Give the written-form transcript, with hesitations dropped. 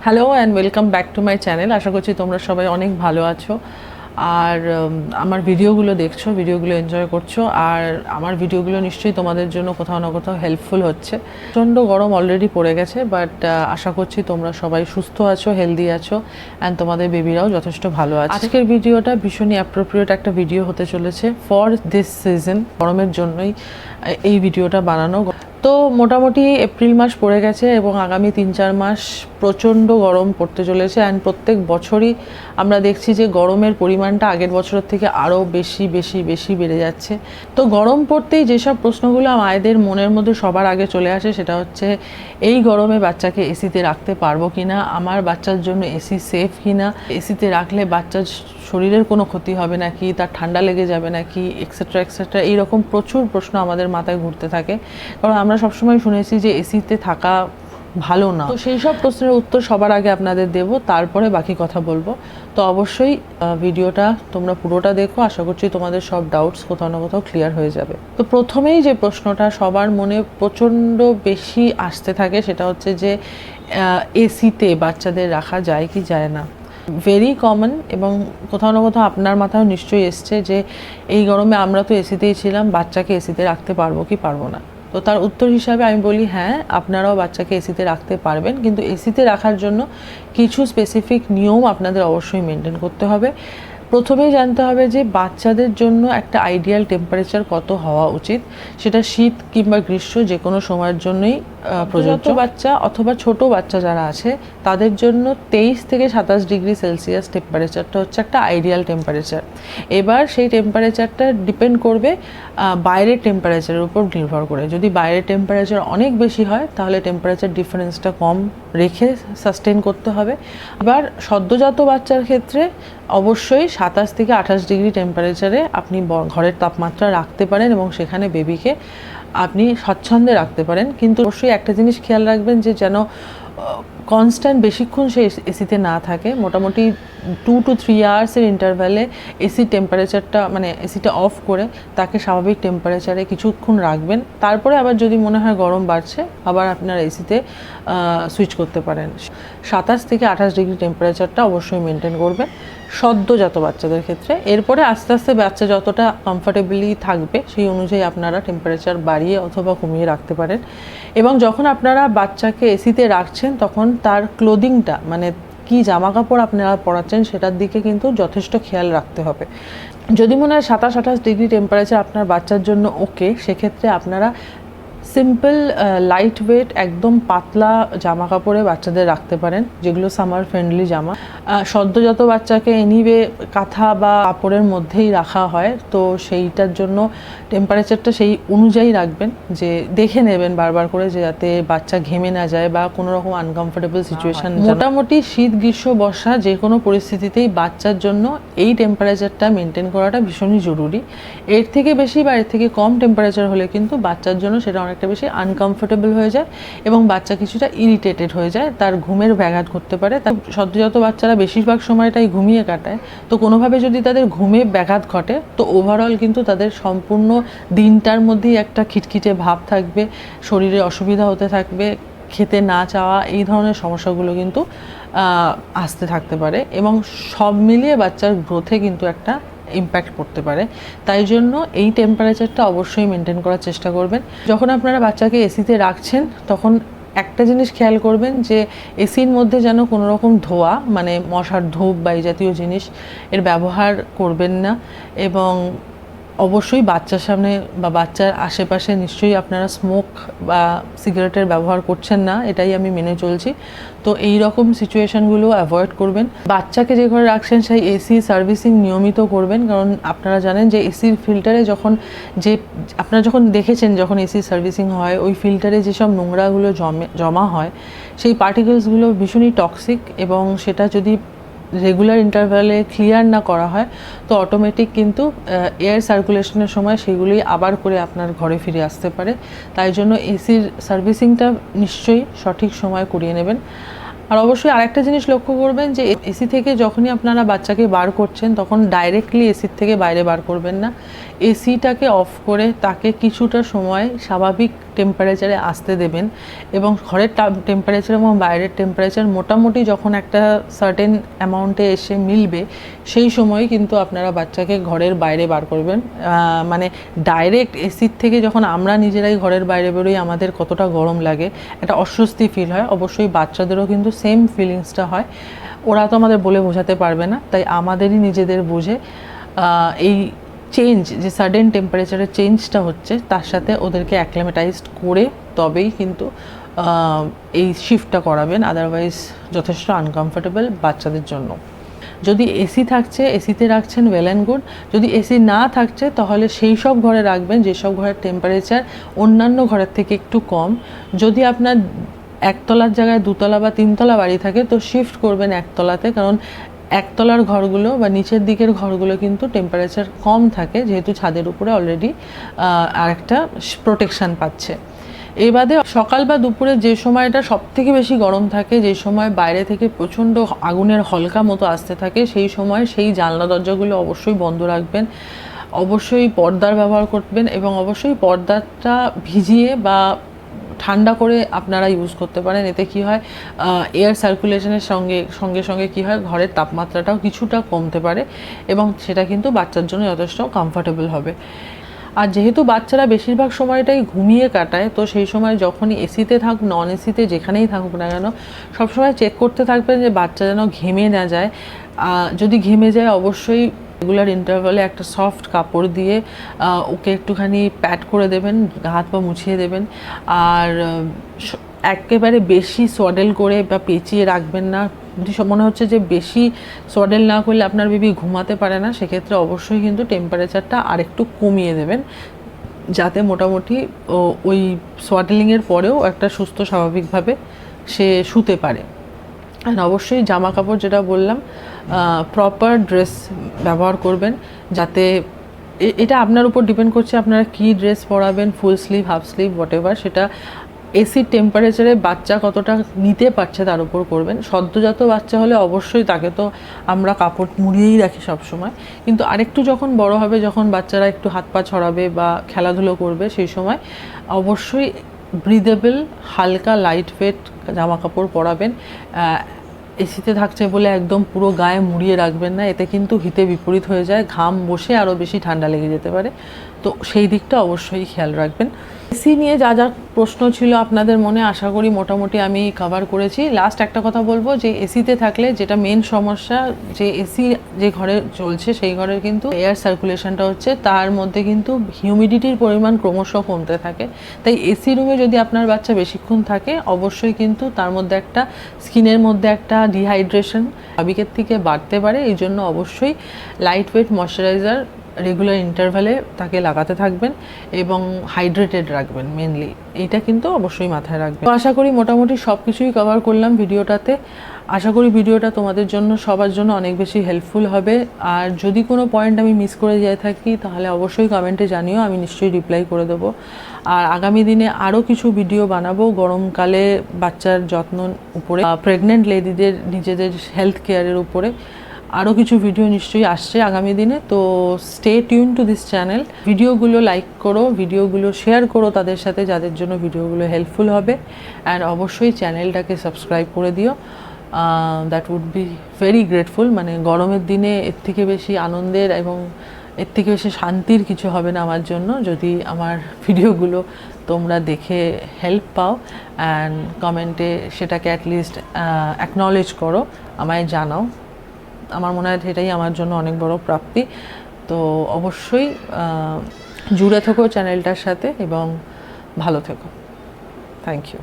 Hello and welcome back to my channel. আশা করছি তোমরা সবাই অনেক ভালো আছো আর আমার ভিডিওগুলো দেখছো, ভিডিওগুলো এনজয় করছো। আর আমার ভিডিওগুলো নিশ্চয়ই তোমাদের জন্য কোথাও না কোথাও হেল্পফুল হচ্ছে। প্রচণ্ড গরম অলরেডি পড়ে গেছে, বাট আশা করছি তোমরা সবাই সুস্থ আছো, হেলদি আছো অ্যান্ড তোমাদের বেবিরাও যথেষ্ট ভালো আছে। আজকের ভিডিওটা ভীষণই অ্যাপ্রোপ্রিয়েট একটা ভিডিও হতে চলেছে ফর দিস সিজন। গরমের জন্যই এই ভিডিওটা বানানো। তো মোটামুটি এপ্রিল মাস পড়ে গেছে এবং আগামী 3-4 মাস প্রচণ্ড গরম পড়তে চলেছে। অ্যান্ড প্রত্যেক বছরই আমরা দেখছি যে গরমের পরিমাণটা আগের বছরের থেকে আরও বেশি বেশি বেশি বেড়ে যাচ্ছে। তো গরম পড়তেই যেসব প্রশ্নগুলো মায়েদের মনের মধ্যে সবার আগে চলে আসে সেটা হচ্ছে, এই গরমে বাচ্চাকে এসিতে রাখতে পারবো কি না, আমার বাচ্চার জন্য এসি সেফ কি না, এসিতে রাখলে বাচ্চার শরীরের কোনো ক্ষতি হবে নাকি, তার ঠান্ডা লেগে যাবে নাকি, এক্সেট্রা এক্সেট্রা। এইরকম প্রচুর প্রশ্ন আমাদের মাথায় ঘুরতে থাকে, কারণ আমরা সবসময় শুনেছি যে এসিতে থাকা ভালো না। তো সেই সব প্রশ্নের উত্তর সবার আগে আপনাদের দেব, তারপরে বাকি কথা বলবো। তো অবশ্যই ভিডিওটা তোমরা পুরোটা দেখো, আশা করছি তোমাদের সব ডাউটস কোথাও না কোথাও ক্লিয়ার হয়ে যাবে। তো প্রথমেই যে প্রশ্নটা সবার মনে প্রচণ্ড বেশি আসতে থাকে সেটা হচ্ছে যে এসিতে বাচ্চাদের রাখা যায় কি যায় না। ভেরি কমন, এবং কোথাও না কোথাও আপনার মাথায় নিশ্চয়ই এসছে যে এই গরমে আমরা তো এসিতেই ছিলাম, বাচ্চাকে এসিতে রাখতে পারবো কি পারবো না। তো তার উত্তর হিসাবে আমি বলি হ্যাঁ, আপনারাও বাচ্চাকে এসিতে রাখতে পারবেন, কিন্তু এসিতে রাখার জন্য কিছু স্পেসিফিক নিয়ম আপনাদের অবশ্যই মেনটেন করতে হবে। প্রথমেই জানতে হবে যে বাচ্চাদের জন্য একটা আইডিয়াল টেম্পারেচার কত হওয়া উচিত। সেটা শীত কিংবা গ্রীষ্ম যে কোনো সময়ের জন্যই প্রযোজ্য। বাচ্চা অথবা ছোট বাচ্চা যারা আছে তাদের জন্য 23 থেকে 27 ডিগ্রি সেলসিয়াস টেম্পারেচারটা হচ্ছে একটা আইডিয়াল টেম্পারেচার। এবার সেই টেম্পারেচারটা ডিপেন্ড করবে বাইরের টেম্পারেচারের উপর নির্ভর করে। যদি বাইরের টেম্পারেচার অনেক বেশি হয় তাহলে টেম্পারেচার ডিফারেন্সটা কম রেখে সাস্টেন করতে হবে। এবার সদ্যজাত বাচ্চার ক্ষেত্রে অবশ্যই 27 থেকে 28 ডিগ্রি টেম্পারেচারে আপনি ঘরের তাপমাত্রা রাখতে পারেন এবং সেখানে বেবিকে আপনি স্বচ্ছন্দে রাখতে পারেন। কিন্তু অবশ্যই একটা জিনিস খেয়াল রাখবেন যে যেন কনস্ট্যান্ট বেশিক্ষণ সে এসিতে না থাকে। মোটামুটি 2 to 3 আওয়ার্সের ইন্টারভ্যালে এসি টেম্পারেচারটা মানে এসিটা অফ করে তাকে স্বাভাবিক টেম্পারেচারে কিছুক্ষণ রাখবেন। তারপরে আবার যদি মনে হয় গরম বাড়ছে আবার আপনারা এসিতে সুইচ করতে পারেন। 27 থেকে 28 ডিগ্রি টেম্পারেচারটা অবশ্যই মেনটেন করবেন সদ্যজাত বাচ্চাদের ক্ষেত্রে। এরপরে আস্তে আস্তে বাচ্চা যতটা কমফর্টেবলি থাকবে সেই অনুযায়ী আপনারা টেম্পারেচার বাড়িয়ে অথবা কমিয়ে রাখতে পারেন। এবং যখন আপনারা বাচ্চাকে এসিতে রাখছেন তখন তার ক্লোদিংটা মানে কি জামা কাপড় আপনারা পরাচ্ছেন সেটার দিকে কিন্তু যথেষ্ট খেয়াল রাখতে হবে। যদি মনে হয় 27-28 ডিগ্রি টেম্পারেচার আপনার বাচ্চার জন্য ওকে, সেক্ষেত্রে আপনারা সিম্পল লাইট ওয়েট একদম পাতলা জামা কাপড়ে বাচ্চাদের রাখতে পারেন, যেগুলো সামার ফ্রেন্ডলি জামা। সদ্যজাত বাচ্চাকে এনিওয়ে কাঁথা বা কাপড়ের মধ্যেই রাখা হয়, তো সেইটার জন্য টেম্পারেচারটা সেই অনুযায়ী রাখবেন, যে দেখে নেবেন বারবার করে যে যাতে বাচ্চা ঘেমে না যায় বা কোনো রকম আনকমফোর্টেবল সিচুয়েশন। মোটামুটি শীত গ্রীষ্ম বর্ষা যে কোনো পরিস্থিতিতেই বাচ্চার জন্য এই টেম্পারেচারটা মেনটেন করাটা ভীষণই জরুরি। এর থেকে বেশি বা এর থেকে কম টেম্পারেচার হলে কিন্তু বাচ্চার জন্য সেটা অনেকটা বেশি আনকমফোর্টেবল হয়ে যায় এবং বাচ্চা কিছুটা ইরিটেটেড হয়ে যায়, তার ঘুমের ব্যাঘাত ঘটতে পারে। তার সদ্যজাত বাচ্চারা বেশিরভাগ সময়টাই ঘুমিয়ে কাটায়, তো কোনোভাবে যদি তাদের ঘুমে ব্যাঘাত ঘটে তো ওভারঅল কিন্তু তাদের সম্পূর্ণ দিনটার মধ্যেই একটা খিটখিটে ভাব থাকবে, শরীরে অসুবিধা হতে থাকবে, খেতে না চাওয়া, এই ধরনের সমস্যাগুলো কিন্তু আসতে থাকতে পারে এবং সব মিলিয়ে বাচ্চার গ্রোথে কিন্তু একটা ইম্প্যাক্ট পড়তে পারে। তাই জন্য এই টেম্পারেচারটা অবশ্যই মেনটেন করার চেষ্টা করবেন। যখন আপনারা বাচ্চাকে এসিতে রাখছেন তখন একটা জিনিস খেয়াল করবেন যে এসির মধ্যে যেন কোনো রকম ধোঁয়া মানে মশার ধূপ বা এই জাতীয় জিনিস এর ব্যবহার করবেন না। এবং অবশ্যই বাচ্চার সামনে বা বাচ্চার আশেপাশে নিশ্চয়ই আপনারা স্মোক বা সিগারেটের ব্যবহার করছেন না, এটাই আমি মেনে চলছি। তো এই রকম সিচুয়েশানগুলো অ্যাভয়েড করবেন। বাচ্চাকে যে ঘরে রাখছেন সেই এসি সার্ভিসিং নিয়মিত করবেন, কারণ আপনারা জানেন যে এসির ফিল্টারে আপনারা যখন দেখেছেন যখন এসি সার্ভিসিং হয় ওই ফিল্টারে যেসব নোংরাগুলো জমা হয় সেই পার্টিকেলসগুলো ভীষণই টক্সিক, এবং সেটা যদি রেগুলার ইন্টারভ্যালে ক্লিয়ার না করা হয় তো অটোমেটিক কিন্তু এয়ার সার্কুলেশনের সময় সেগুলি আবার করে আপনার ঘরে ফিরে আসতে পারে। তাই জন্য এসির সার্ভিসিংটা নিশ্চয়ই সঠিক সময় করিয়ে নেবেন। আর অবশ্যই আরেকটা জিনিস লক্ষ্য করবেন যে এসি থেকে যখনই আপনারা বাচ্চাকে বার করছেন তখন ডাইরেক্টলি এসির থেকে বাইরে বার করবেন না, এসিটাকে অফ করে তাকে কিছুটা সময় স্বাভাবিক টেম্পারেচারে আসতে দেবেন, এবং ঘরের টেম্পারেচার এবং বাইরের টেম্পারেচার মোটামুটি যখন একটা সার্টেন অ্যামাউন্টে এসে মিলবে, সেই সময় কিন্তু আপনারা বাচ্চাকে ঘরের বাইরে বার করবেন। মানে ডাইরেক্ট এসির থেকে যখন আমরা নিজেরাই ঘরের বাইরে বেরোই আমাদের কতটা গরম লাগে, একটা অস্বস্তি ফিল হয়, অবশ্যই বাচ্চাদেরও কিন্তু সেম ফিলিংসটা হয়। ওরা তো আমাদের বলে বোঝাতে পারবে না, তাই আমাদেরই নিজেদের বুঝে এই চেঞ্জ, যে সাডেন টেম্পারেচারের চেঞ্জটা হচ্ছে, তার সাথে ওদেরকে অ্যাক্লিমেটাইজড করে তবেই কিন্তু এই শিফটটা করাবেন, আদারওয়াইজ যথেষ্ট আনকমফোর্টেবল বাচ্চাদের জন্য। যদি এসি থাকছে, এসিতে রাখছেন, ওয়েল অ্যান্ড গুড। যদি এসি না থাকছে তাহলে সেই সব ঘরে রাখবেন যেসব ঘরের টেম্পারেচার অন্যান্য ঘরের থেকে একটু কম। যদি আপনার একতলার জায়গায় দুতলা বা তিনতলা বাড়ি থাকে তো শিফট করবেন একতলাতে, কারণ একতলার ঘরগুলো বা নিচের দিকের ঘরগুলো কিন্তু টেম্পারেচার কম থাকে, যেহেতু ছাদের উপরে অলরেডি আরেকটা প্রোটেকশান পাচ্ছে। এই বাদে সকাল বা দুপুরে যে সময়টা সবথেকে বেশি গরম থাকে, যে সময় বাইরে থেকে প্রচণ্ড আগুনের হলকা মতো আসতে থাকে, সেই সময় সেই জানলা দরজাগুলো অবশ্যই বন্ধ রাখবেন, অবশ্যই পর্দার ব্যবহার করবেন, এবং অবশ্যই পর্দাটা ভিজিয়ে বা ঠান্ডা করে আপনারা ইউজ করতে পারেন। এতে কি হয়, এয়ার সার্কুলেশনের সঙ্গে সঙ্গে কি হয়, ঘরের তাপমাত্রাটাও কিছুটা কমতে পারে, এবং সেটা কিন্তু বাচ্চার জন্য যথেষ্ট কমফোর্টেবল হবে। আর যেহেতু বাচ্চারা বেশিরভাগ সময়টাই ঘুমিয়ে কাটায়, তো সেই সময় যখনই এসিতে থাকুক, নন এসিতে, যেখানেই থাকুক না কেন, সবসময় চেক করতে থাকবেন যে বাচ্চা যেন ঘেমে না যায়। যদি ঘেমে যায় অবশ্যই রেগুলার ইন্টারভালে একটা সফট কাপড় দিয়ে ওকে একটুখানি প্যাড করে দেবেন, হাত পা মুছিয়ে দেবেন। আর একেবারে বেশি সোয়াডেল করে বা পেঁচিয়ে রাখবেন না। যদি মনে হচ্ছে যে বেশি সোয়াডেল না করলে আপনার বেবি ঘুমাতে পারে না, সেক্ষেত্রে অবশ্যই কিন্তু টেম্পারেচারটা আরেকটু কমিয়ে দেবেন, যাতে মোটামুটি ওই সোয়াডেলিংয়ের পরেও একটা সুস্থ স্বাভাবিকভাবে সে শুতে পারে। আর অবশ্যই জামা কাপড়, যেটা বললাম, প্রপার ড্রেস ব্যবহার করবেন, যাতে এটা আপনার উপর ডিপেন্ড করছে আপনারা কী ড্রেস পরাবেন, full sleeve, half sleeve, whatever, সেটা এসির টেম্পারেচারে বাচ্চা কতটা নিতে পারছে তার উপর করবেন। সদ্যজাত বাচ্চা হলে অবশ্যই তাকে তো আমরা কাপড় মুড়িয়েই রাখি সবসময়, কিন্তু আরেকটু যখন বড় হবে, যখন বাচ্চারা একটু হাত পা ছড়াবে বা খেলাধুলো করবে, সেই সময় অবশ্যই ব্রিদেবল, হালকা, লাইট ওয়েট জামা কাপড় পরাবেন। এসিতে থাকছে বলে একদম পুরো গায়ে মুড়িয়ে রাখবেন না, এতে কিন্তু হিতে বিপরীত হয়ে যায়, ঘাম বসে আরও বেশি ঠান্ডা লেগে যেতে পারে, তো সেই দিকটা অবশ্যই খেয়াল রাখবেন। এসি নিয়ে যা যা প্রশ্ন ছিল আপনাদের মনে, আশা করি মোটামুটি আমি কভার করেছি। লাস্ট একটা কথা বলবো, যে এসিতে থাকলে যেটা মেন সমস্যা, যে এসি যে ঘরে চলছে সেই ঘরের কিন্তু এয়ার সার্কুলেশনটা হচ্ছে, তার মধ্যে কিন্তু হিউমিডিটির পরিমাণ ক্রমশ কমতে থাকে। তাই এসি রুমে যদি আপনার বাচ্চা বেশিক্ষণ থাকে, অবশ্যই কিন্তু তার মধ্যে একটা স্কিনের মধ্যে একটা ডিহাইড্রেশন স্বাভাবিকের থেকে বাড়তে পারে। এই জন্য অবশ্যই লাইট ওয়েট ময়শ্চারাইজার রেগুলার ইন্টারভ্যালে তাকে লাগাতে থাকবেন, এবং হাইড্রেটেড রাখবেন মেনলি, এইটা কিন্তু অবশ্যই মাথায় রাখবেন। তো আশা করি মোটামুটি সব কিছুই কভার করলাম ভিডিওটাতে। আশা করি ভিডিওটা তোমাদের জন্য, সবার জন্য অনেক বেশি হেল্পফুল হবে। আর যদি কোনো পয়েন্ট আমি মিস করে যেয়ে থাকি তাহলে অবশ্যই কমেন্টে জানিও, আমি নিশ্চয়ই রিপ্লাই করে দেবো। আর আগামী দিনে আরও কিছু ভিডিও বানাবো গরমকালে বাচ্চার যত্ন উপরে, প্রেগনেন্ট লেডিদের নিজেদের হেলথ কেয়ারের উপরে আরও কিছু ভিডিও নিশ্চয়ই আসছে আগামী দিনে। তো stay tune to this channel. ভিডিওগুলো লাইক করো, ভিডিওগুলো শেয়ার করো তাদের সাথে যাদের জন্য ভিডিওগুলো হেল্পফুল হবে, অ্যান্ড অবশ্যই চ্যানেলটাকে সাবস্ক্রাইব করে দিও। That would be very grateful. মানে গরমের দিনে এর থেকে বেশি আনন্দের এবং এর থেকে বেশি শান্তির কিছু হবে না আমার জন্য, যদি আমার ভিডিওগুলো তোমরা দেখে হেল্প পাও, অ্যান্ড কমেন্টে সেটাকে অ্যাটলিস্ট অ্যাকনলেজ করো, আমায় জানাও। আমার মনে হয় এটাই আমার জন্য অনেক বড় প্রাপ্তি। তো অবশ্যই জুড়ে থেকো চ্যানেলটার সাথে এবং ভালো থেকো। Thank you.